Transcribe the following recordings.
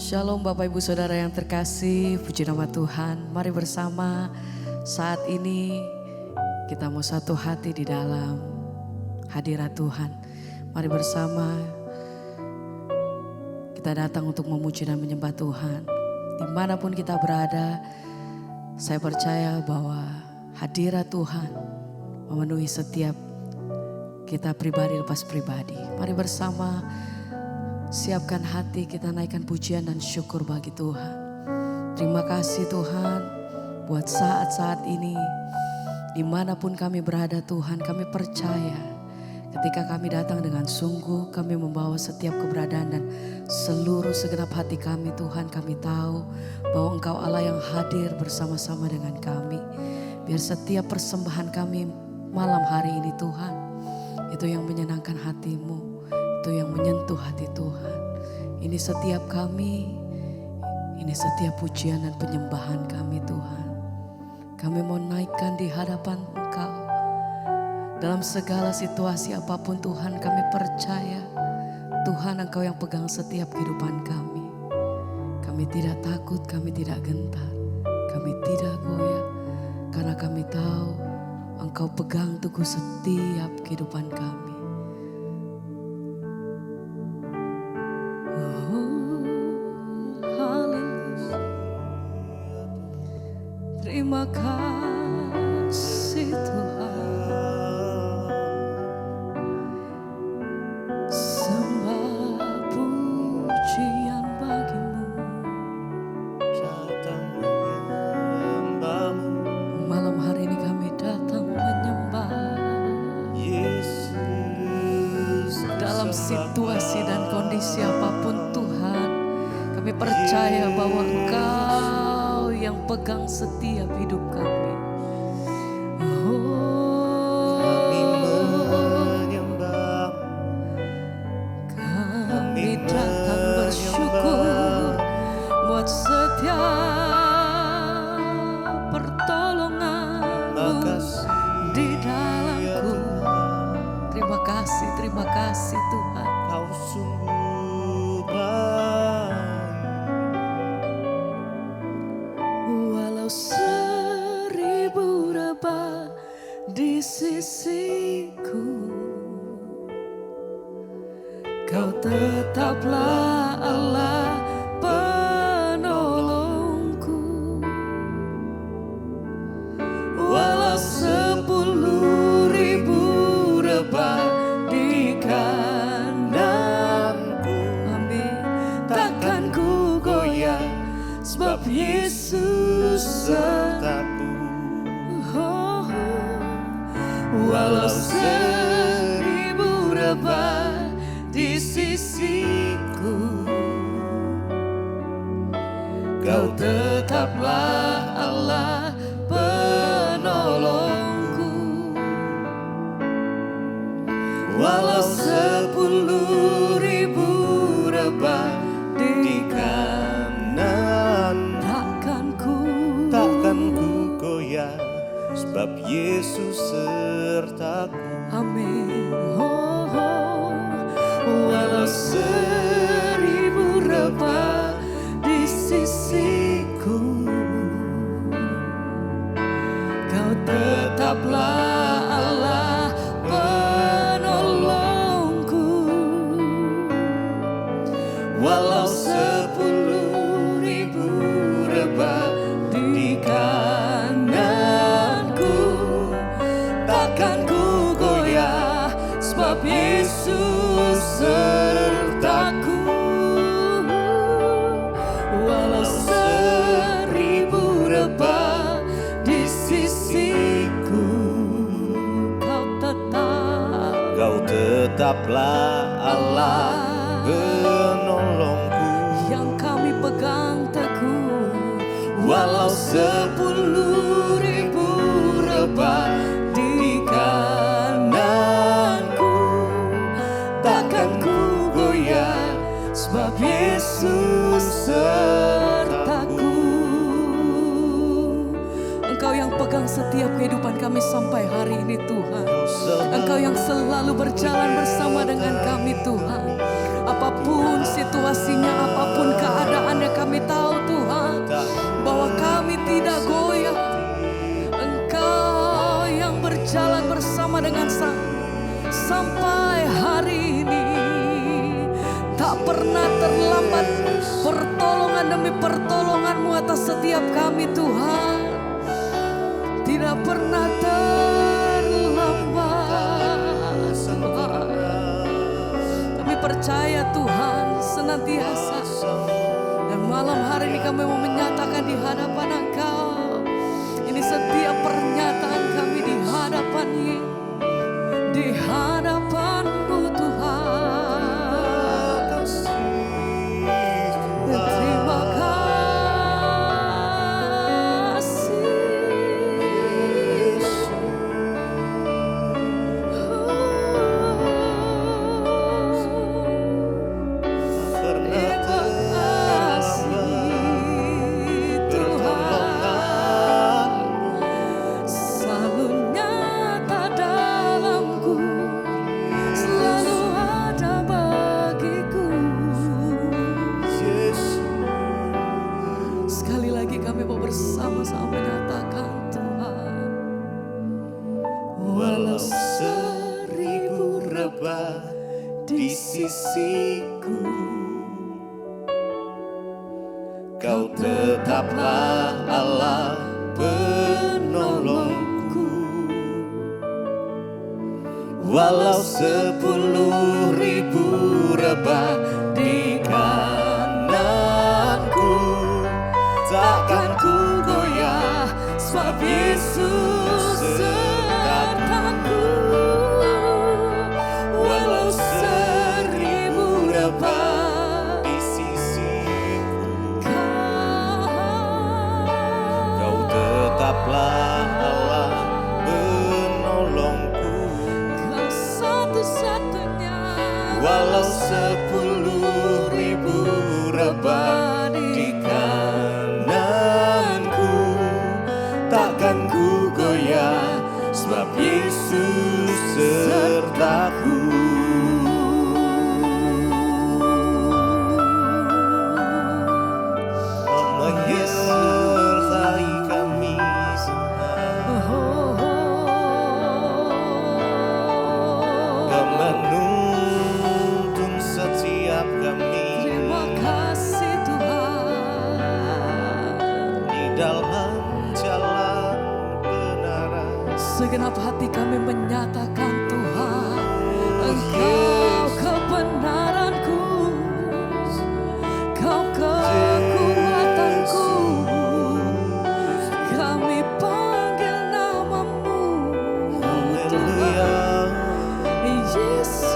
Shalom Bapak Ibu Saudara yang terkasih, puji nama Tuhan. Mari bersama saat ini kita mau satu hati di dalam hadirat Tuhan. Mari bersama kita datang untuk memuji dan menyembah Tuhan. Dimanapun kita berada, saya percaya bahwa hadirat Tuhan memenuhi setiap kita pribadi lepas pribadi. Mari bersama siapkan hati, kita naikkan pujian dan syukur bagi Tuhan. Terima kasih Tuhan buat saat-saat ini. Dimanapun kami berada Tuhan, kami percaya ketika kami datang dengan sungguh, kami membawa setiap keberadaan dan seluruh segenap hati kami Tuhan. Kami tahu bahwa Engkau Allah yang hadir bersama-sama dengan kami. Biar setiap persembahan kami malam hari ini Tuhan, itu yang menyenangkan hati-Mu, itu yang menyentuh hati Tuhan. Ini setiap kami, ini setiap pujian dan penyembahan kami Tuhan. Kami mau naikkan di hadapan Engkau. Dalam segala situasi apapun Tuhan, kami percaya Tuhan Engkau yang pegang setiap kehidupan kami. Kami tidak takut, kami tidak gentar, kami tidak goyah. Karena kami tahu Engkau pegang teguh setiap kehidupan kami. Terima kasih Tuhan, sembah pujian bagi-Mu. Datang menyembah-Mu, malam hari ini kami datang menyembah Yesus. Dalam situasi dan kondisi apapun Tuhan, kami percaya bahwa Engkau yang pegang setiap hidup kami. Kami menyembah, Kami datang bersyukur buat setiap pertolongan-Mu di dalamku. Terima kasih Tuhan. Kau sungguh baik. Walau 1000 rebah di sisiku, Kau tetaplah Allah penolongku. Walau 10.000 rebah di kananku, amin, takkan ku goyah sebab Yesus Sertaku. Walau 1000 rebah di sisiku, Kau tetaplah Allah penolongku. Walau 10.000 rebah di kanan, takkan ku goyah sebab Yesus sertaku. Amin. Walau 1000 rebah di sisiku, Kau tetaplah Allah penolongku. Walau 10.000 rebah di kananku, takkan ku goyah sebab Yesus sertaku. Walau 1000 rebah di sisiku, Kau tetaplah Allah penolongku. yang kami pegang teguh. Walau 10.000 rebah di kananku, takkan ku goyah sebab Yesus sertaku. Engkau yang pegang setiap kehidupan kami sampai hari ini Tuhan. Engkau yang selalu berjalan bersama dengan kami Tuhan. Apapun situasinya, apapun keadaannya, kami tahu Tuhan bahwa kami tidak goyah. Engkau yang berjalan bersama dengan sampai hari ini. Tak pernah terlambat pertolongan demi pertolongan-Mu atas setiap kami Tuhan. Tidak pernah terlambat Tuhan. Kami percaya Tuhan senantiasa. Dan malam hari ini kami mau menyatakan di hadapan Engkau. Ini setiap pernyataan kami di hadapan-Mu, di hadapan-Mu Tuhan. Terima kasih. Bersama-sama menyatakan Tuhan, walau 1000 rebah di sisiku, Kau tetaplah Allah penolongku. Walau 10.000 rebah di kananku, takkan ku goyah, sebab Yesus sertaku. Walau 1000 rebah di sisiku, Kau tetaplah Allah penolongku. Kau satu-satunya. Walau 10.000 rebah di kananku, takkan ku goyah, sebab Yesus sertaku. Menyertai kami semua, Kau menuntun setiap kami. Terima kasih Tuhan. Di dalam jalan kebenaran, Segenap hati kami menyatakan Tuhan, Engkau kebenaranku, Kau kekuatanku. Kami panggil nama-Mu haleluya. Yesus.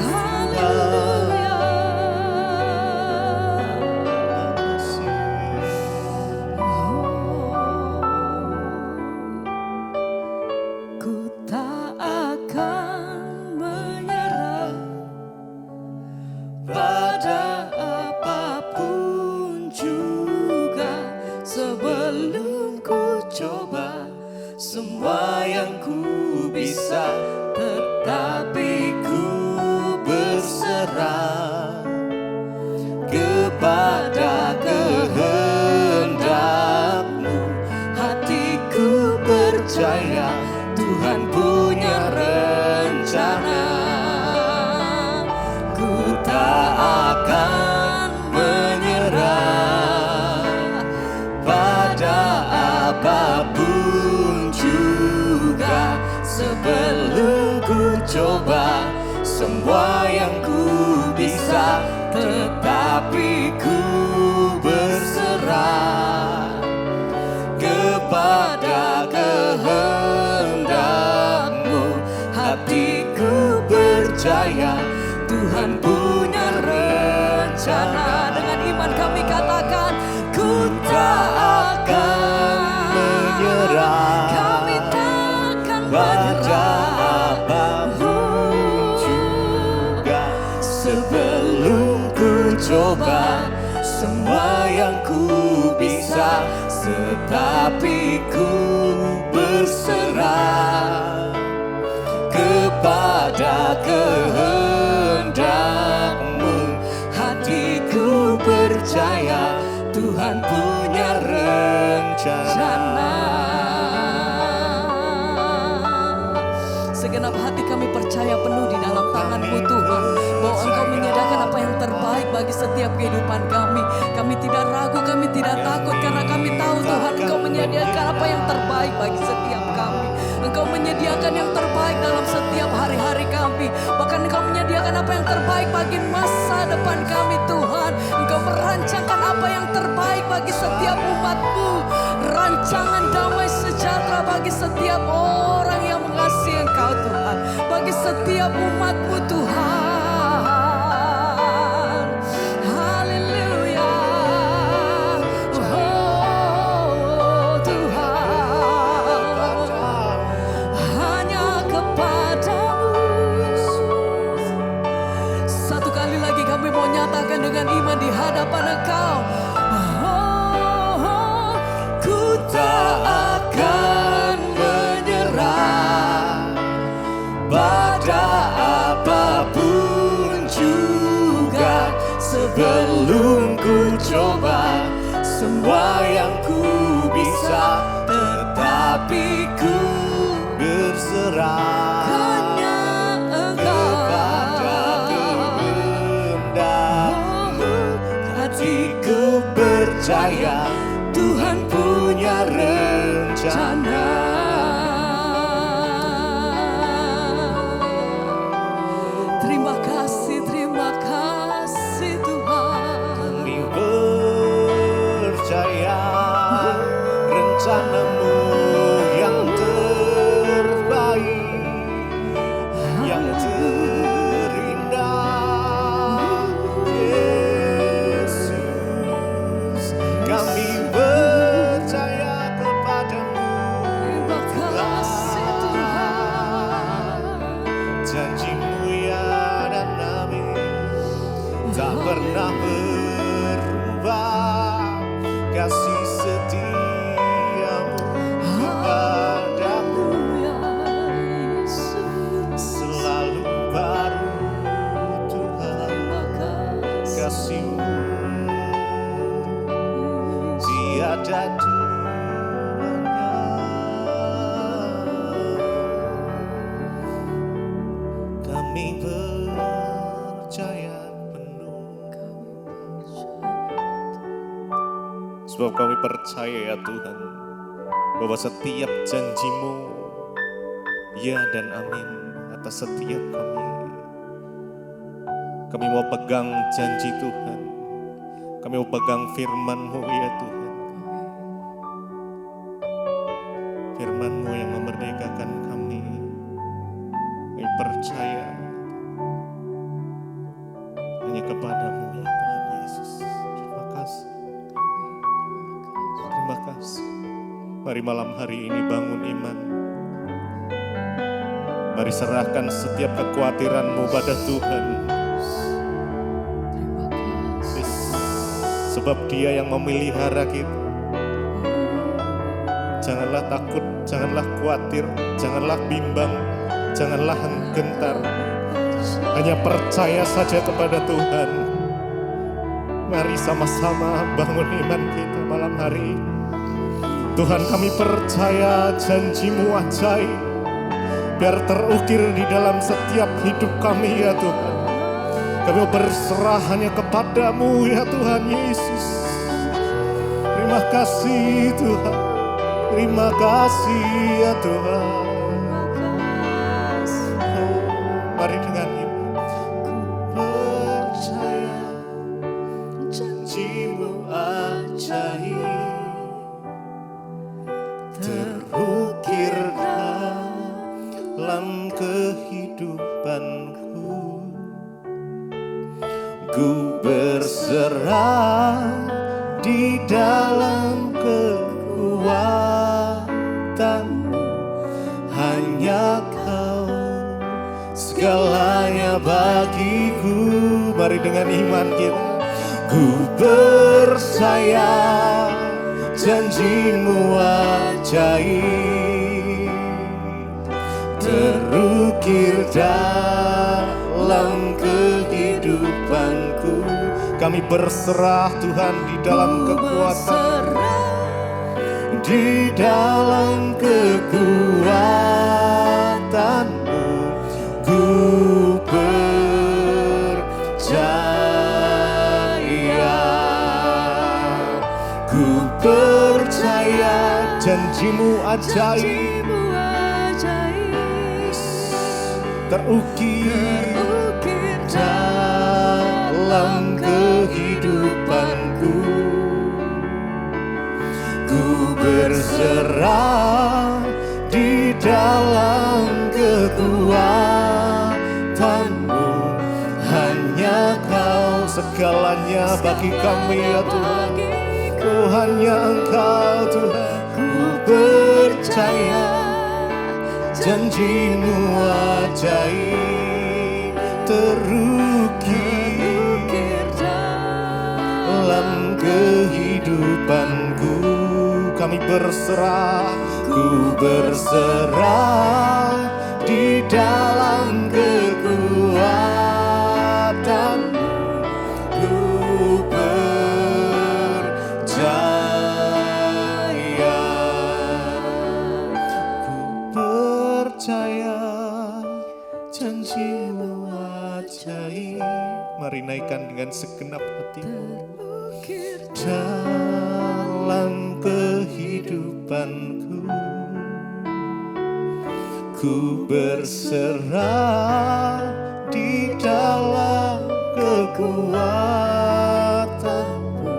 Haleluya. Ku tak akan menyerah pada apapun juga, sebelum ku coba Semua yang ku bisa, tetapi ku berserah kepada kehendak-Mu. Hatiku percaya Tuhan punya rencana. Ku tak akan menyerah pada apapun juga, sebelum ku coba semua yang ku bisa, tetapi ku berserah kepada kehendak-Mu. Hatiku percaya Tuhan punya rencana. Dengan iman kami katakan, ku tak akan menyerah. Kami takkan Pada menyerah. apapun juga, sebelum ku coba semua yang ku bisa, tetapi ku berserah bagi setiap kehidupan kami. Kami tidak ragu, kami tidak takut, karena kami tahu Tuhan Engkau menyediakan apa yang terbaik bagi setiap kami. Engkau menyediakan yang terbaik dalam setiap hari-hari kami. Bahkan Engkau menyediakan apa yang terbaik bagi masa depan kami Tuhan. Engkau merancangkan apa yang terbaik bagi setiap umat-Mu. Rancangan damai sejahtera bagi setiap orang yang mengasihi Engkau Tuhan. Bagi setiap umat-Mu Tuhan. Haleluya. Oh Tuhan. Hanya kepadamu. Satu kali lagi kami mau nyatakan dengan iman di hadapan Engkau. Ku tak akan menyerah pada apapun juga, sebelum ku coba semua yang ku bisa, tetapi ku berserah hanya Engkau. kepada kehendakmu. Hatiku percaya Tuhan punya rencana. Terima kasih Tuhan. Kami percaya rencana-Mu yang terbaik, yang terindah, Yesus. Kami percaya kepadamu, Terima kasih Tuhan. janji-Mu ya dan amin, tak pernah berubah, kasih setiamu kepadaku selalu baru. Tuhan, kasih-Mu tiada duanya. Kami percaya penuh, sebab kami percaya ya Tuhan, bahwa setiap janji-Mu ya dan amin atas setiap kami. Kami mau pegang janji Tuhan, kami mau pegang firman-Mu ya Tuhan. Firman-Mu yang memerdekakan kami. Kami percaya hanya kepadamu ya Tuhan Yesus. Terima kasih. Terima kasih. Mari malam hari ini bangun iman. Mari serahkan setiap kekhawatiran-Mu pada Tuhan. Terima kasih. Sebab Dia yang memelihara kita. Janganlah takut, janganlah khawatir, janganlah bimbang, janganlah gentar. Hanya percaya saja kepada Tuhan. Mari sama-sama bangun iman kita malam hari ini. Tuhan, kami percaya janji-Mu ajaib, biar terukir di dalam setiap hidup kami ya Tuhan. Kami berserah hanya kepadamu ya Tuhan Yesus. Terima kasih Tuhan, terima kasih ya Tuhan. Oh, mari dengan iman. Ku percaya janji-Mu ajaib, terukir dalam kehidupanku. Ku berserah di dalam kekuatan-Mu. Hanya Kau segalanya bagiku. Mari dengan iman kita. Ku percaya janji-Mu ajaib, terukir dalam kehidupanku. Kami berserah Tuhan di dalam kekuatan, di dalam kekuatan-Mu. Ku percaya. janjimu ajaib, terukir dalam kehidupanku. Ku berserah di dalam kekuatanmu. Hanya Kau segalanya bagi kami ya Tuhan. Oh, hanya Engkau Tuhan. Ku percaya janjimu ajaib, terukir dalam kehidupanku. Kami berserah, ku berserah di dalam kekuatanmu. Ku percaya janjimu ajaib. Mari naikkan dengan segenap hatimu. Dalam kehidupanku, ku berserah di dalam kekuatanmu.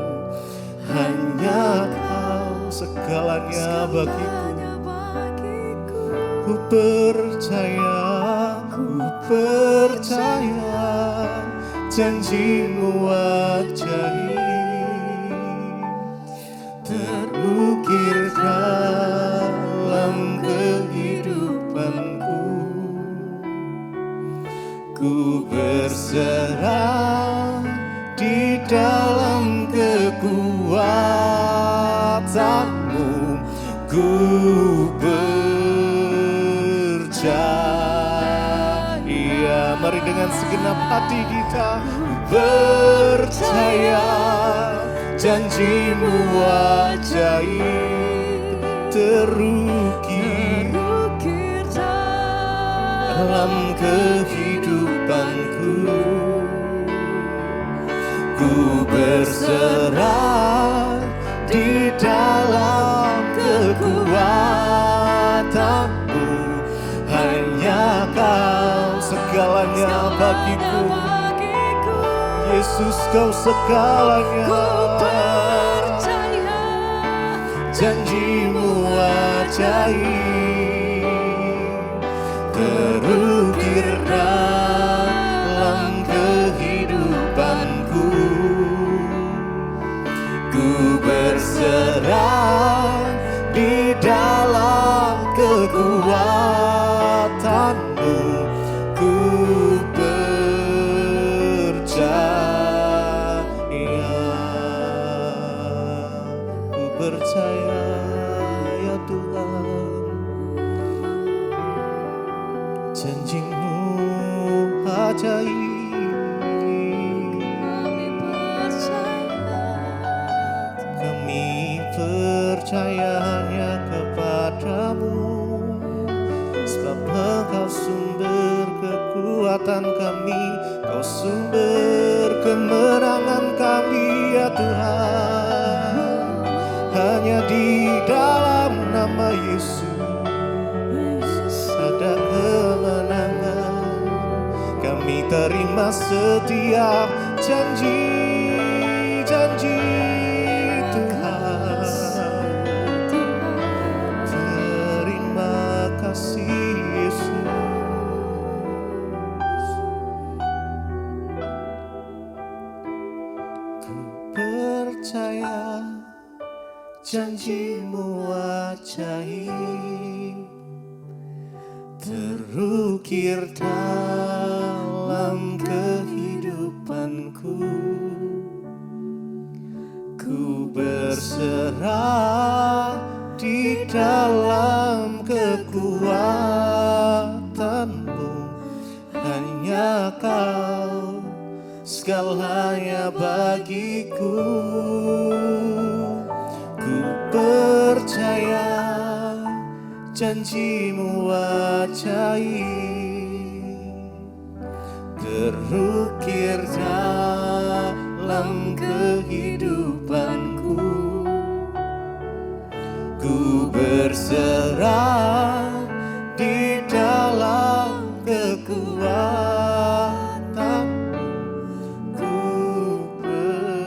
Hanya Kau segalanya bagiku. Ku percaya janjimu ajaib, terukir dalam kehidupanku. Ku berserah di dalam kekuatanmu. Ku percaya. Mari dengan segenap hati kita percaya janjimu ajaib, terukir dalam kehidupanku. Ku berserah di dalam kekuatanmu. Hanya Kau segalanya bagiku. Yesus, Kau segalanya. Ku percaya janjimu ajaib, terukir dalam kehidupanku. Ku berserah di dalam kekuatanmu. Ku percaya ya Tuhan, janjimu ajaib. Kami percaya hanya kepadamu, sebab Engkau sumber kekuatan kami, Kau sumber kemenangan kami ya Tuhan. Hanya di dalam nama Yesus ada kemenangan. Kami terima setiap janji-janji Tuhan. Terima kasih Yesus. Ku percaya janjimu ajaib, terukir dalam kehidupanku. Ku berserah di dalam kekuatanmu. Hanya Kau segalanya bagiku. Ku percaya janjimu ajaib, terukir dalam kehidupanku. Ku berserah di dalam kekuatan ku percaya.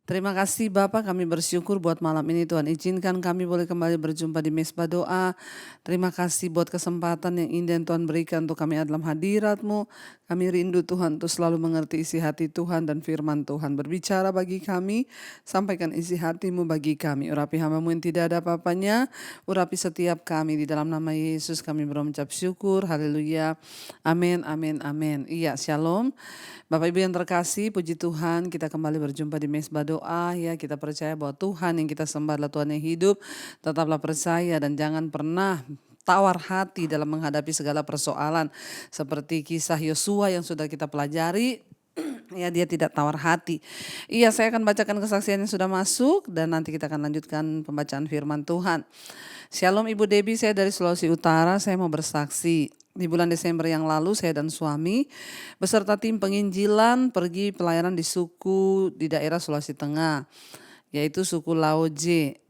Terima kasih Bapak, kami bersyukur buat malam ini Tuhan izinkan kami boleh kembali berjumpa di Mesbah Doa. Terima kasih buat kesempatan yang indah yang Tuhan berikan untuk kami dalam hadirat-Mu. Kami rindu Tuhan untuk selalu mengerti isi hati Tuhan dan firman Tuhan. Berbicara bagi kami, sampaikan isi hati-Mu bagi kami. Urapi hamba-Mu yang tidak ada apa-apanya, urapi setiap kami. Di dalam nama Yesus kami berucap syukur, haleluya, amin, amin, amin. Iya, shalom. Bapak Ibu yang terkasih, puji Tuhan kita kembali berjumpa di Mesbah Doa ya. Kita percaya bahwa Tuhan yang kita sembah adalah Tuhan yang hidup. Tetaplah percaya dan jangan pernah tawar hati dalam menghadapi segala persoalan. Seperti kisah Yosua yang sudah kita pelajari. Ya, dia tidak tawar hati. Iya, saya akan bacakan kesaksian yang sudah masuk dan nanti kita akan lanjutkan pembacaan firman Tuhan. Shalom Ibu Debbie, saya dari Sulawesi Utara, saya mau bersaksi. Di bulan Desember yang lalu saya dan suami beserta tim penginjilan pergi pelayanan di suku di daerah Sulawesi Tengah, yaitu suku Laoje.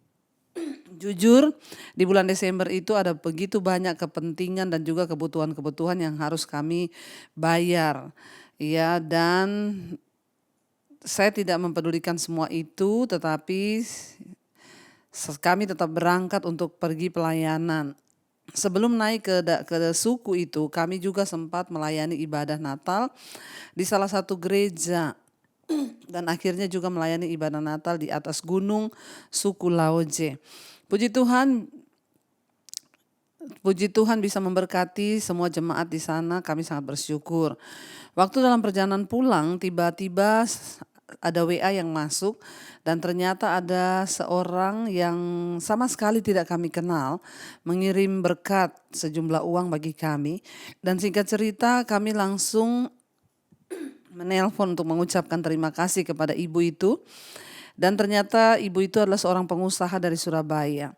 Jujur, di bulan Desember itu ada begitu banyak kepentingan dan juga kebutuhan-kebutuhan yang harus kami bayar. Ya, dan saya tidak mempedulikan semua itu, tetapi kami tetap berangkat untuk pergi pelayanan. Sebelum naik ke suku itu, kami juga sempat melayani ibadah Natal di salah satu gereja. Dan akhirnya juga melayani ibadah Natal di atas gunung suku Laoje. Puji Tuhan bisa memberkati semua jemaat di sana, kami sangat bersyukur. Waktu dalam perjalanan pulang, tiba-tiba ada WA yang masuk dan ternyata ada seorang yang sama sekali tidak kami kenal mengirim berkat sejumlah uang bagi kami. Dan singkat cerita kami langsung menelpon untuk mengucapkan terima kasih kepada ibu itu. Dan ternyata ibu itu adalah seorang pengusaha dari Surabaya.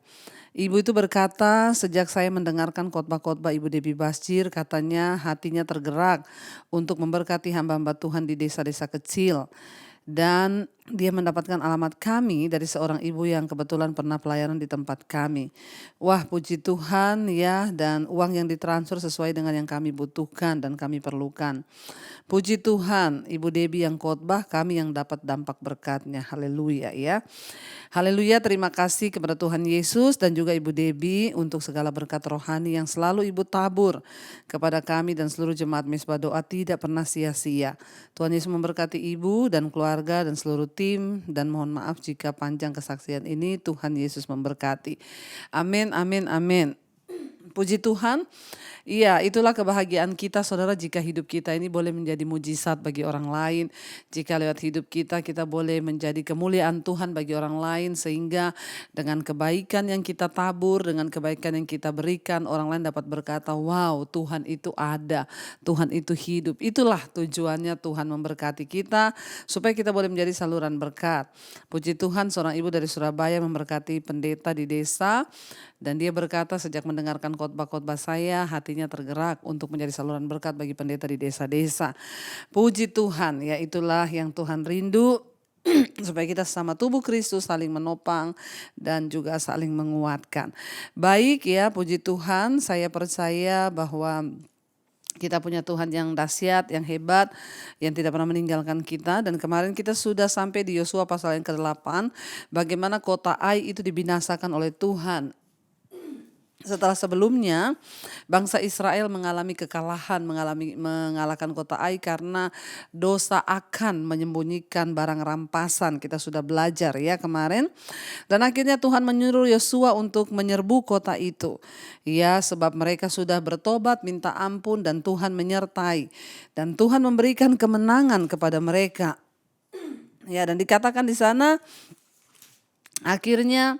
Ibu itu berkata, sejak saya mendengarkan khotbah-khotbah Ibu Debbie Basjir, katanya hatinya tergerak untuk memberkati hamba-hamba Tuhan di desa-desa kecil. Dan dia mendapatkan alamat kami dari seorang ibu yang kebetulan pernah pelayanan di tempat kami. Wah, puji Tuhan ya, dan uang yang ditransfer sesuai dengan yang kami butuhkan dan kami perlukan. Puji Tuhan, Ibu Debbie yang khotbah, kami yang dapat dampak berkatnya. Haleluya ya. Haleluya, terima kasih kepada Tuhan Yesus dan juga Ibu Debbie untuk segala berkat rohani yang selalu Ibu tabur kepada kami dan seluruh jemaat Mesbah Doa tidak pernah sia-sia. Tuhan Yesus memberkati Ibu dan keluarga dan seluruh tim, dan mohon maaf jika panjang kesaksian ini. Tuhan Yesus memberkati. Amin, amin, amin. Puji Tuhan. Iya, itulah kebahagiaan kita saudara, jika hidup kita ini boleh menjadi mujizat bagi orang lain. Jika lewat hidup kita boleh menjadi kemuliaan Tuhan bagi orang lain. Sehingga dengan kebaikan yang kita tabur, dengan kebaikan yang kita berikan, orang lain dapat berkata, wow, Tuhan itu ada, Tuhan itu hidup. Itulah tujuannya Tuhan memberkati kita, supaya kita boleh menjadi saluran berkat. Puji Tuhan, seorang ibu dari Surabaya memberkati pendeta di desa. Dan dia berkata, sejak mendengarkan khotbah-khotbah saya, hatinya tergerak untuk menjadi saluran berkat bagi pendeta di desa-desa. Puji Tuhan, ya itulah yang Tuhan rindu, supaya kita sama tubuh Kristus saling menopang dan juga saling menguatkan. Baik ya, puji Tuhan, saya percaya bahwa kita punya Tuhan yang dahsyat, yang hebat, yang tidak pernah meninggalkan kita. Dan kemarin kita sudah sampai di Yosua pasal yang ke-8, bagaimana kota Ai itu dibinasakan oleh Tuhan. Setelah sebelumnya bangsa Israel mengalami kekalahan, mengalahkan kota Ai karena dosa akan menyembunyikan barang rampasan. Kita sudah belajar ya kemarin. Dan akhirnya Tuhan menyuruh Yosua untuk menyerbu kota itu. Ya, sebab mereka sudah bertobat, minta ampun, dan Tuhan menyertai. Dan Tuhan memberikan kemenangan kepada mereka. Ya, dan dikatakan di sana akhirnya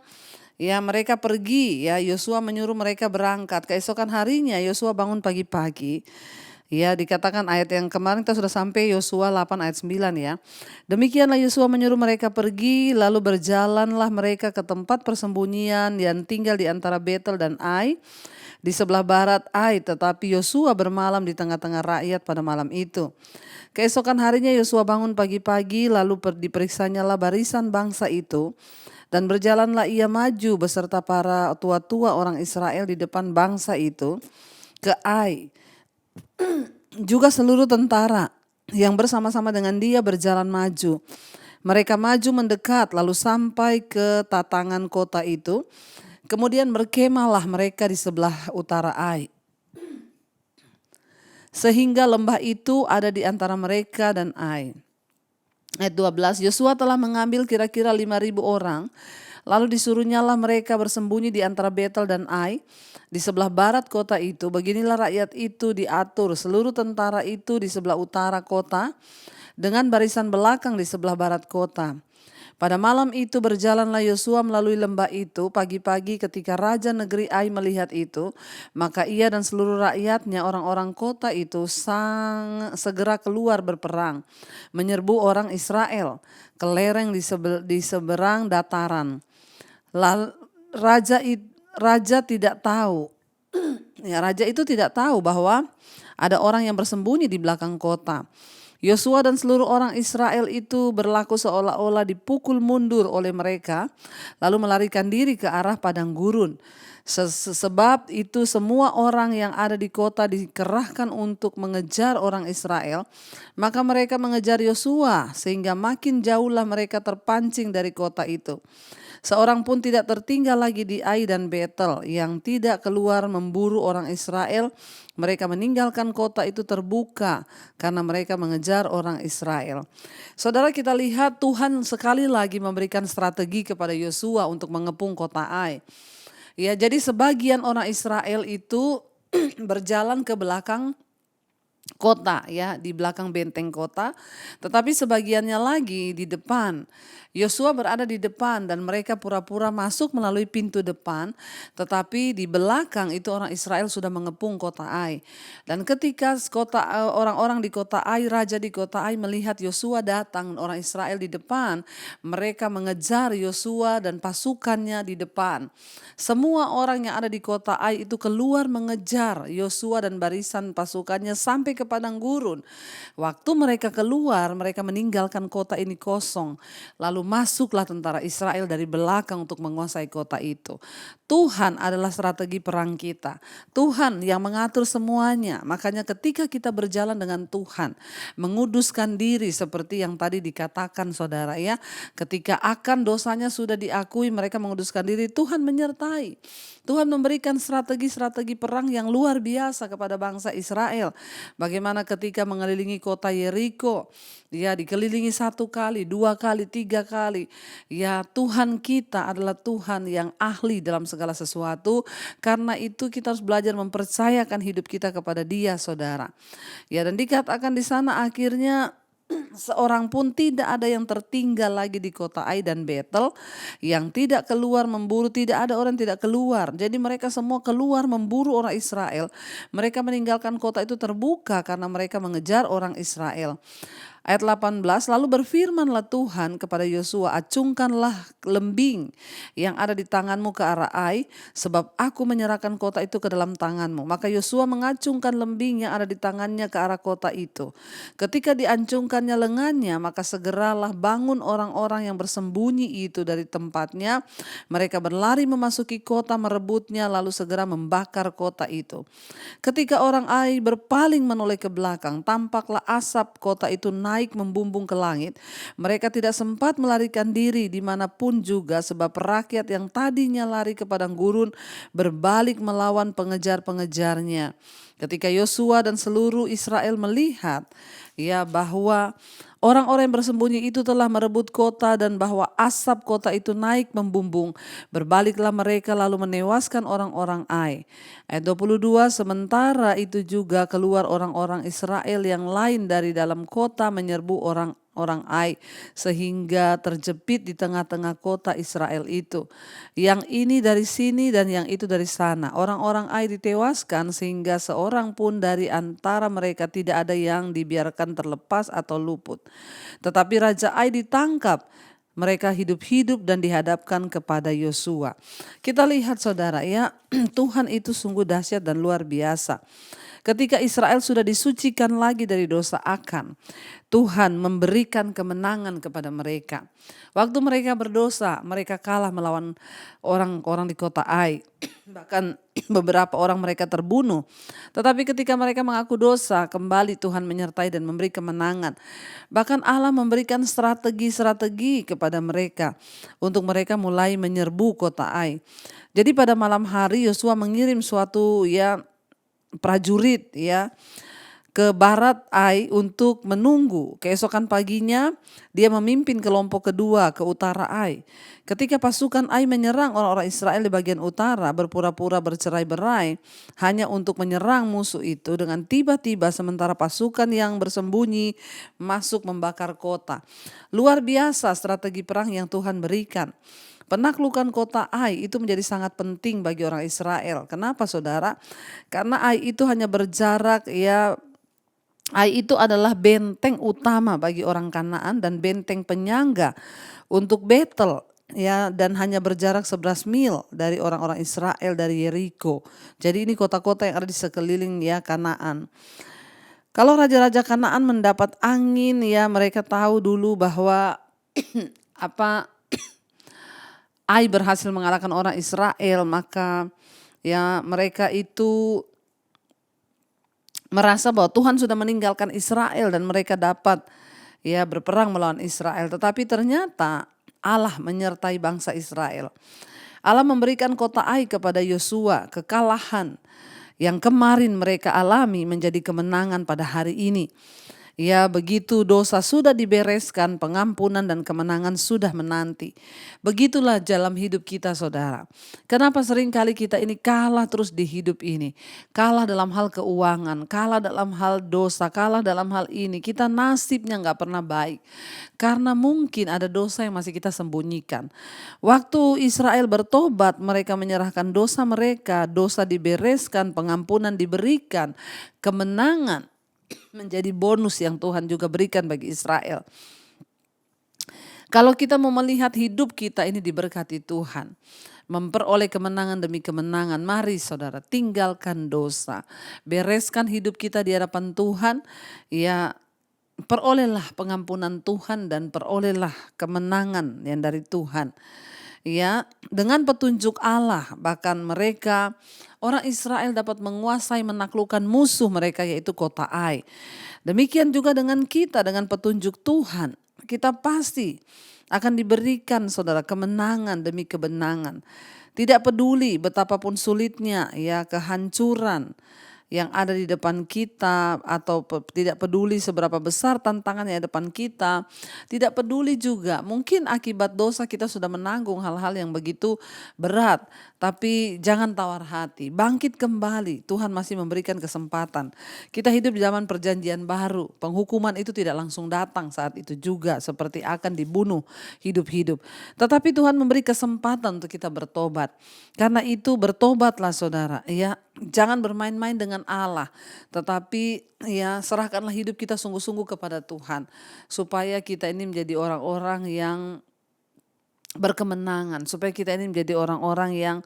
ya mereka pergi, ya Yosua menyuruh mereka berangkat. Keesokan harinya Yosua bangun pagi-pagi. Ya, dikatakan ayat yang kemarin kita sudah sampai Yosua 8 ayat 9 ya. Demikianlah Yosua menyuruh mereka pergi, lalu berjalanlah mereka ke tempat persembunyian yang tinggal di antara Betel dan Ai, di sebelah barat Ai, tetapi Yosua bermalam di tengah-tengah rakyat pada malam itu. Keesokan harinya Yosua bangun pagi-pagi, lalu diperiksanyalah barisan bangsa itu, dan berjalanlah ia maju beserta para tua-tua orang Israel di depan bangsa itu ke Ai. Juga seluruh tentara yang bersama-sama dengan dia berjalan maju. Mereka maju mendekat lalu sampai ke tatangan kota itu. Kemudian berkemahlah mereka di sebelah utara Ai. Sehingga lembah itu ada di antara mereka dan Ai. Ayat 12, Yosua telah mengambil kira-kira 5.000 orang. Lalu disuruhnyalah mereka bersembunyi di antara Betel dan Ai, di sebelah barat kota itu. Beginilah rakyat itu diatur, seluruh tentara itu di sebelah utara kota, dengan barisan belakang di sebelah barat kota. Pada malam itu berjalanlah Yosua melalui lembah itu pagi-pagi ketika raja negeri Ai melihat itu, maka ia dan seluruh rakyatnya orang-orang kota itu segera keluar berperang, menyerbu orang Israel ke lereng di seberang dataran. Raja tidak tahu, raja itu tidak tahu bahwa ada orang yang bersembunyi di belakang kota. Yosua dan seluruh orang Israel itu berlaku seolah-olah dipukul mundur oleh mereka, lalu melarikan diri ke arah padang gurun. Sebab itu semua orang yang ada di kota dikerahkan untuk mengejar orang Israel, maka mereka mengejar Yosua sehingga makin jauhlah mereka terpancing dari kota itu. Seorang pun tidak tertinggal lagi di Ai dan Betel yang tidak keluar memburu orang Israel. Mereka meninggalkan kota itu terbuka karena mereka mengejar orang Israel. Saudara, kita lihat Tuhan sekali lagi memberikan strategi kepada Yosua untuk mengepung kota Ai. Ya, jadi sebagian orang Israel itu berjalan ke belakang kota, ya, di belakang benteng kota, tetapi sebagiannya lagi di depan. Yosua berada di depan dan mereka pura-pura masuk melalui pintu depan, tetapi di belakang itu orang Israel sudah mengepung kota Ai. Dan ketika orang-orang di kota Ai, raja di kota Ai melihat Yosua datang, orang Israel di depan, mereka mengejar Yosua dan pasukannya di depan. Semua orang yang ada di kota Ai itu keluar mengejar Yosua dan barisan pasukannya sampai ke padang gurun. Waktu mereka keluar, mereka meninggalkan kota ini kosong. Lalu masuklah tentara Israel dari belakang untuk menguasai kota itu. Tuhan adalah strategi perang kita. Tuhan yang mengatur semuanya. Makanya ketika kita berjalan dengan Tuhan, menguduskan diri seperti yang tadi dikatakan saudara ya. Ketika akan dosanya sudah diakui, mereka menguduskan diri, Tuhan menyertai. Tuhan memberikan strategi-strategi perang yang luar biasa kepada bangsa Israel. Bagaimana ketika mengelilingi kota Yeriko, ya dikelilingi 1 kali, 2 kali, 3 kali. Ya, Tuhan kita adalah Tuhan yang ahli dalam segala sesuatu. Karena itu kita harus belajar mempercayakan hidup kita kepada Dia, saudara. Ya, dan dikatakan di sana akhirnya seorang pun tidak ada yang tertinggal lagi di kota Ai dan Betel, yang tidak keluar memburu, tidak ada orang tidak keluar. Jadi mereka semua keluar memburu orang Israel. Mereka meninggalkan kota itu terbuka karena mereka mengejar orang Israel. Ayat 18, lalu berfirmanlah Tuhan kepada Yosua, acungkanlah lembing yang ada di tanganmu ke arah Ai, sebab aku menyerahkan kota itu ke dalam tanganmu. Maka Yosua mengacungkan lembing yang ada di tangannya ke arah kota itu. Ketika diancungkannya lengannya, maka segeralah bangun orang-orang yang bersembunyi itu dari tempatnya. Mereka berlari memasuki kota, merebutnya, lalu segera membakar kota itu. Ketika orang Ai berpaling menoleh ke belakang, tampaklah asap kota itu naik membumbung ke langit. Mereka tidak sempat melarikan diri dimanapun juga, sebab rakyat yang tadinya lari ke padang gurun berbalik melawan pengejar-pengejarnya. Ketika Yosua dan seluruh Israel melihat ya bahwa orang-orang yang bersembunyi itu telah merebut kota dan bahwa asap kota itu naik membumbung, berbaliklah mereka lalu menewaskan orang-orang Ai. Ayat 22, sementara itu juga keluar orang-orang Israel yang lain dari dalam kota menyerbu orang Ai sehingga terjepit di tengah-tengah kota Israel itu. Yang ini dari sini dan yang itu dari sana. Orang-orang Ai ditewaskan sehingga seorang pun dari antara mereka tidak ada yang dibiarkan terlepas atau luput. Tetapi Raja Ai ditangkap. Mereka hidup-hidup dan dihadapkan kepada Yosua. Kita lihat saudara ya, Tuhan itu sungguh dahsyat dan luar biasa. Ketika Israel sudah disucikan lagi dari dosa Akan, Tuhan memberikan kemenangan kepada mereka. Waktu mereka berdosa, mereka kalah melawan orang-orang di kota Ai. Bahkan beberapa orang mereka terbunuh. Tetapi ketika mereka mengaku dosa, kembali Tuhan menyertai dan memberi kemenangan. Bahkan Allah memberikan strategi-strategi kepada mereka untuk mereka mulai menyerbu kota Ai. Jadi pada malam hari Yosua mengirim suatu prajurit ke barat Ai untuk menunggu. Keesokan paginya dia memimpin kelompok kedua ke utara Ai. Ketika pasukan Ai menyerang orang-orang Israel di bagian utara, berpura-pura bercerai-berai hanya untuk menyerang musuh itu, dengan tiba-tiba sementara pasukan yang bersembunyi masuk membakar kota. Luar biasa strategi perang yang Tuhan berikan. Penaklukan kota Ai itu menjadi sangat penting bagi orang Israel. Kenapa saudara? Karena Ai itu hanya berjarak Ai itu adalah benteng utama bagi orang Kanaan dan benteng penyangga untuk battle dan hanya berjarak 11 mil dari orang-orang Israel dari Yeriko. Jadi ini kota-kota yang ada di sekeliling Kanaan. Kalau raja-raja Kanaan mendapat angin mereka tahu dulu bahwa Ai berhasil mengalahkan orang Israel, maka mereka itu merasa bahwa Tuhan sudah meninggalkan Israel dan mereka dapat berperang melawan Israel. Tetapi ternyata Allah menyertai bangsa Israel. Allah memberikan kota Ai kepada Yosua, kekalahan yang kemarin mereka alami menjadi kemenangan pada hari ini. Begitu dosa sudah dibereskan, pengampunan dan kemenangan sudah menanti. Begitulah dalam hidup kita saudara. Kenapa seringkali kita ini kalah terus di hidup ini? Kalah dalam hal keuangan, kalah dalam hal dosa, kalah dalam hal ini. Kita nasibnya gak pernah baik. Karena mungkin ada dosa yang masih kita sembunyikan. Waktu Israel bertobat, mereka menyerahkan dosa mereka, dosa dibereskan, pengampunan diberikan, kemenangan menjadi bonus yang Tuhan juga berikan bagi Israel. Kalau kita mau melihat hidup kita ini diberkati Tuhan, memperoleh kemenangan demi kemenangan, mari saudara tinggalkan dosa, bereskan hidup kita di hadapan Tuhan, perolehlah pengampunan Tuhan dan perolehlah kemenangan yang dari Tuhan. Dengan petunjuk Allah, bahkan mereka orang Israel dapat menguasai, menaklukkan musuh mereka yaitu kota Ai. Demikian juga dengan kita, dengan petunjuk Tuhan, kita pasti akan diberikan saudara kemenangan demi kemenangan. Tidak peduli betapapun sulitnya kehancuran yang ada di depan kita, atau tidak peduli seberapa besar tantangan yang ada di depan kita, tidak peduli juga mungkin akibat dosa kita sudah menanggung hal-hal yang begitu berat, tapi jangan tawar hati, bangkit kembali. Tuhan masih memberikan kesempatan. Kita hidup di zaman perjanjian baru, penghukuman itu tidak langsung datang saat itu juga, seperti akan dibunuh hidup-hidup, tetapi Tuhan memberi kesempatan untuk kita bertobat. Karena itu bertobatlah saudara, jangan bermain-main dengan Allah, tetapi serahkanlah hidup kita sungguh-sungguh kepada Tuhan, supaya kita ini menjadi orang-orang yang berkemenangan, supaya kita ini menjadi orang-orang yang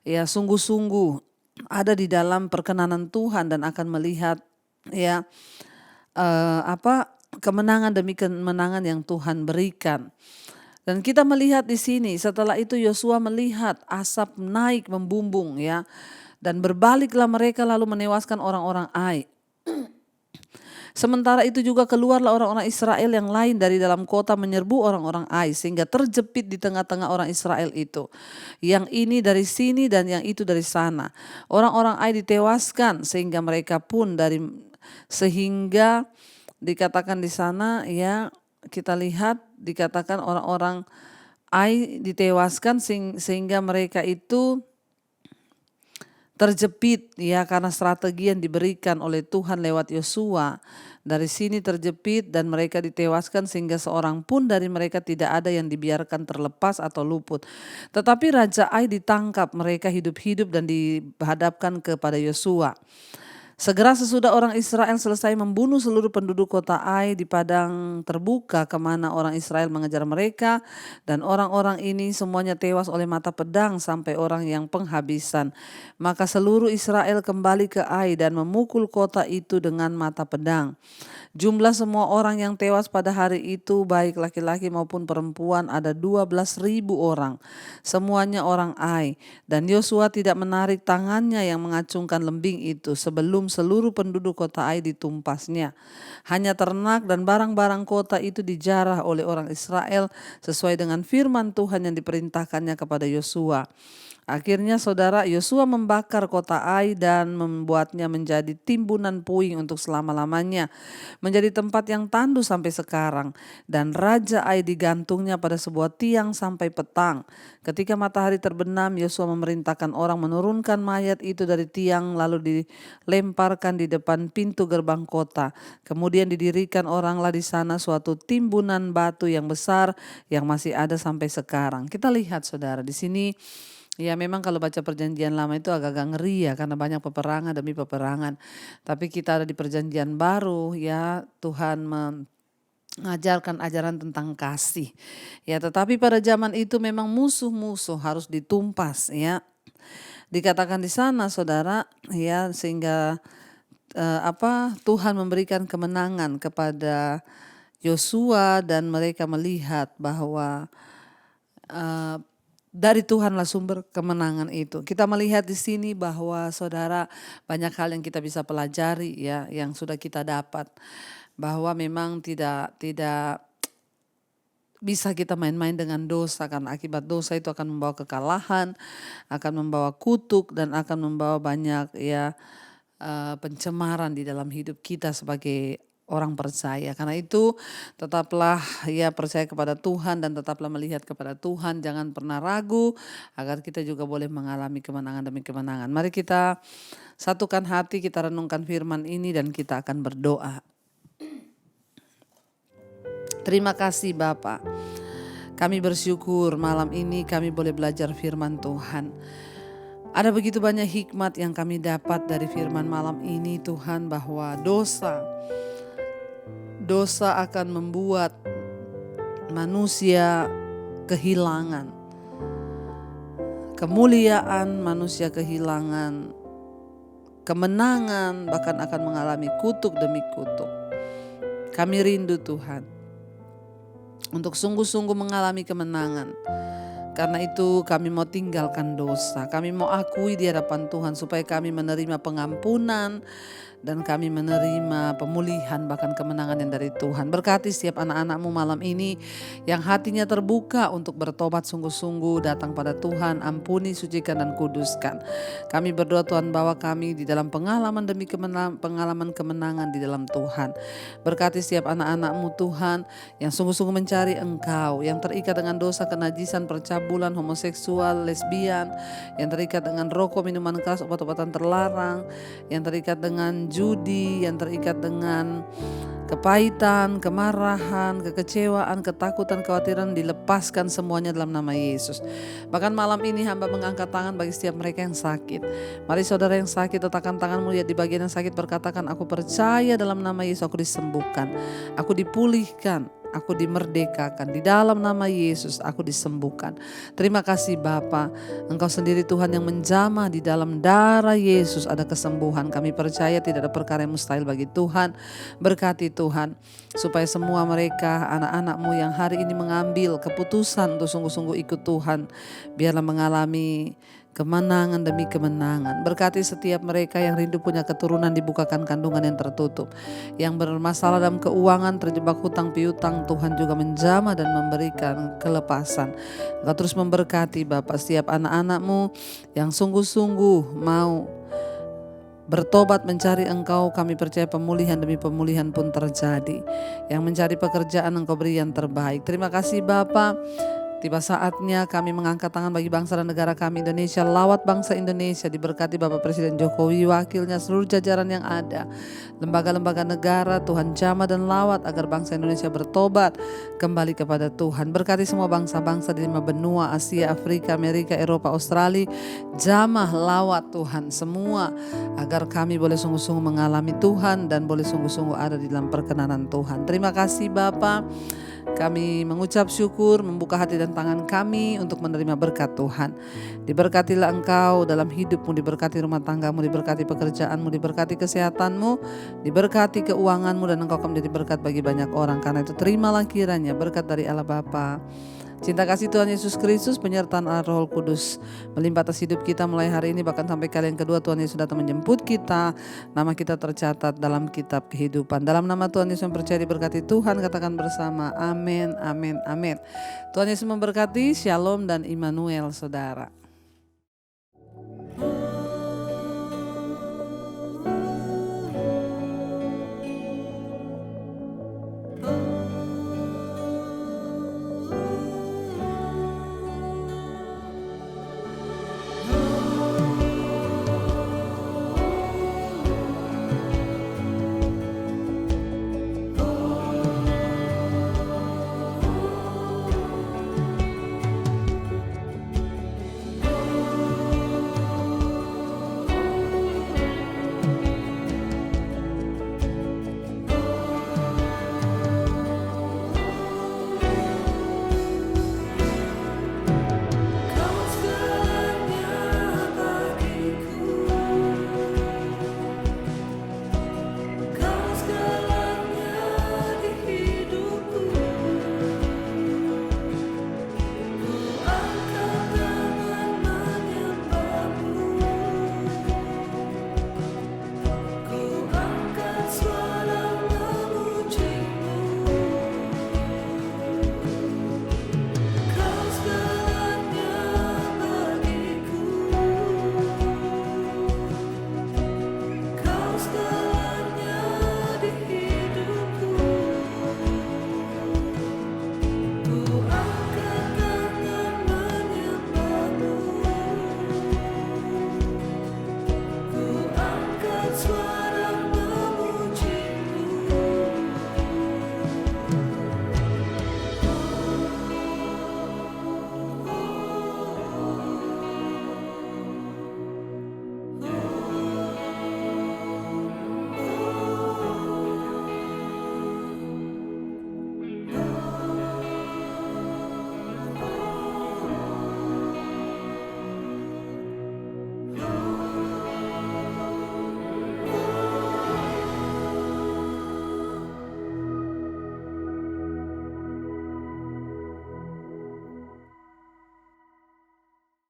sungguh-sungguh ada di dalam perkenanan Tuhan dan akan melihat kemenangan demi kemenangan yang Tuhan berikan. Dan kita melihat di sini, setelah itu Yosua melihat asap naik membumbung dan berbaliklah mereka lalu menewaskan orang-orang Ai. Sementara itu juga keluarlah orang-orang Israel yang lain dari dalam kota menyerbu orang-orang Ai, sehingga terjepit di tengah-tengah orang Israel itu. Yang ini dari sini dan yang itu dari sana. Orang-orang Ai ditewaskan sehingga mereka pun sehingga dikatakan di sana kita lihat dikatakan orang-orang Ai ditewaskan sehingga mereka itu terjepit ya karena strategi yang diberikan oleh Tuhan lewat Yosua. Dari sini terjepit dan mereka ditewaskan sehingga seorang pun dari mereka tidak ada yang dibiarkan terlepas atau luput. Tetapi Raja Ai ditangkap, mereka hidup-hidup dan dihadapkan kepada Yosua. Segera sesudah orang Israel selesai membunuh seluruh penduduk kota Ai di padang terbuka kemana orang Israel mengejar mereka, dan orang-orang ini semuanya tewas oleh mata pedang sampai orang yang penghabisan. Maka seluruh Israel kembali ke Ai dan memukul kota itu dengan mata pedang. Jumlah semua orang yang tewas pada hari itu baik laki-laki maupun perempuan ada 12.000 orang. Semuanya orang Ai. Dan Yosua tidak menarik tangannya yang mengacungkan lembing itu sebelum seluruh penduduk kota Ai ditumpasnya. Hanya ternak dan barang-barang kota itu dijarah oleh orang Israel sesuai dengan firman Tuhan yang diperintahkannya kepada Yosua. Akhirnya saudara, Yosua membakar kota Ai dan membuatnya menjadi timbunan puing untuk selama-lamanya. Menjadi tempat yang tandu sampai sekarang. Dan Raja Ai digantungnya pada sebuah tiang sampai petang. Ketika matahari terbenam, Yosua memerintahkan orang menurunkan mayat itu dari tiang lalu dilemparkan di depan pintu gerbang kota. Kemudian didirikan oranglah di sana suatu timbunan batu yang besar yang masih ada sampai sekarang. Kita lihat saudara di sini. Ya memang kalau baca perjanjian lama itu agak-agak ngeri ya karena banyak peperangan demi peperangan. Tapi kita ada di perjanjian baru ya, Tuhan mengajarkan ajaran tentang kasih. Ya tetapi pada zaman itu memang musuh-musuh harus ditumpas ya. Dikatakan di sana saudara ya sehingga Tuhan memberikan kemenangan kepada Yosua dan mereka melihat bahwa dari Tuhanlah sumber kemenangan itu. Kita melihat di sini bahwa saudara banyak hal yang kita bisa pelajari ya, yang sudah kita dapat. Bahwa memang tidak bisa kita main-main dengan dosa karena akibat dosa itu akan membawa kekalahan, akan membawa kutuk dan akan membawa banyak ya pencemaran di dalam hidup kita sebagai orang percaya. Karena itu tetaplah ya percaya kepada Tuhan dan tetaplah melihat kepada Tuhan. Jangan pernah ragu agar kita juga boleh mengalami kemenangan demi kemenangan. Mari kita satukan hati, kita renungkan firman ini dan kita akan berdoa. Terima kasih Bapa. Kami bersyukur malam ini kami boleh belajar firman Tuhan. Ada begitu banyak hikmat yang kami dapat dari firman malam ini Tuhan, bahwa dosa akan membuat manusia kehilangan kemuliaan, manusia kehilangan kemenangan, bahkan akan mengalami kutuk demi kutuk. Kami rindu Tuhan untuk sungguh-sungguh mengalami kemenangan. Karena itu kami mau tinggalkan dosa, kami mau akui di hadapan Tuhan supaya kami menerima pengampunan dan kami menerima pemulihan bahkan kemenangan yang dari Tuhan. Berkati setiap anak-anak-Mu malam ini yang hatinya terbuka untuk bertobat sungguh-sungguh datang pada Tuhan, ampuni, sucikan dan kuduskan. Kami berdoa Tuhan bawa kami di dalam pengalaman demi pengalaman kemenangan di dalam Tuhan. Berkati setiap anak-anak-Mu Tuhan yang sungguh-sungguh mencari Engkau, yang terikat dengan dosa, kenajisan, percabulan, homoseksual, lesbian, yang terikat dengan rokok, minuman keras, obat-obatan terlarang, yang terikat dengan judi, yang terikat dengan kepahitan, kemarahan, kekecewaan, ketakutan, kekhawatiran, dilepaskan semuanya dalam nama Yesus. Bahkan malam ini hamba mengangkat tangan bagi setiap mereka yang sakit. Mari saudara yang sakit, letakkan tanganmu lihat di bagian yang sakit, berkatakan, aku percaya dalam nama Yesus aku disembuhkan, aku dipulihkan, aku dimerdekakan. Di dalam nama Yesus aku disembuhkan. Terima kasih Bapa, Engkau sendiri Tuhan yang menjamah, di dalam darah Yesus ada kesembuhan. Kami percaya tidak ada perkara yang mustahil bagi Tuhan. Berkati Tuhan supaya semua mereka anak-anak-Mu yang hari ini mengambil keputusan untuk sungguh-sungguh ikut Tuhan, biarlah mengalami kemenangan demi kemenangan. Berkati setiap mereka yang rindu punya keturunan, dibukakan kandungan yang tertutup. Yang bermasalah dalam keuangan, terjebak hutang piutang, Tuhan juga menjamah dan memberikan kelepasan. Engkau terus memberkati Bapa setiap anak-anak-Mu yang sungguh-sungguh mau bertobat mencari Engkau. Kami percaya pemulihan demi pemulihan pun terjadi. Yang mencari pekerjaan Engkau beri yang terbaik. Terima kasih Bapa. Tiba saatnya kami mengangkat tangan bagi bangsa dan negara kami Indonesia. Lawat bangsa Indonesia, diberkati Bapak Presiden Jokowi, wakilnya, seluruh jajaran yang ada. Lembaga-lembaga negara, Tuhan jamah dan lawat agar bangsa Indonesia bertobat kembali kepada Tuhan. Berkati semua bangsa-bangsa di 5 benua, Asia, Afrika, Amerika, Eropa, Australia. Jamah lawat Tuhan semua agar kami boleh sungguh-sungguh mengalami Tuhan dan boleh sungguh-sungguh ada di dalam perkenanan Tuhan. Terima kasih Bapa. Kami mengucap syukur, membuka hati dan tangan kami untuk menerima berkat Tuhan. Diberkatilah Engkau dalam hidupmu, diberkati rumah tanggamu, diberkati pekerjaanmu, diberkati kesehatanmu, diberkati keuanganmu, dan Engkau akan menjadi berkat bagi banyak orang. Karena itu terimalah kiranya berkat dari Allah Bapa, cinta kasih Tuhan Yesus Kristus, penyertaan Allah Roh Kudus melimpah atas hidup kita mulai hari ini bahkan sampai kali yang kedua Tuhan Yesus datang menjemput kita. Nama kita tercatat dalam kitab kehidupan. Dalam nama Tuhan Yesus yang percaya diberkati Tuhan, katakan bersama amin, amin, amin. Tuhan Yesus memberkati. Shalom dan Immanuel saudara.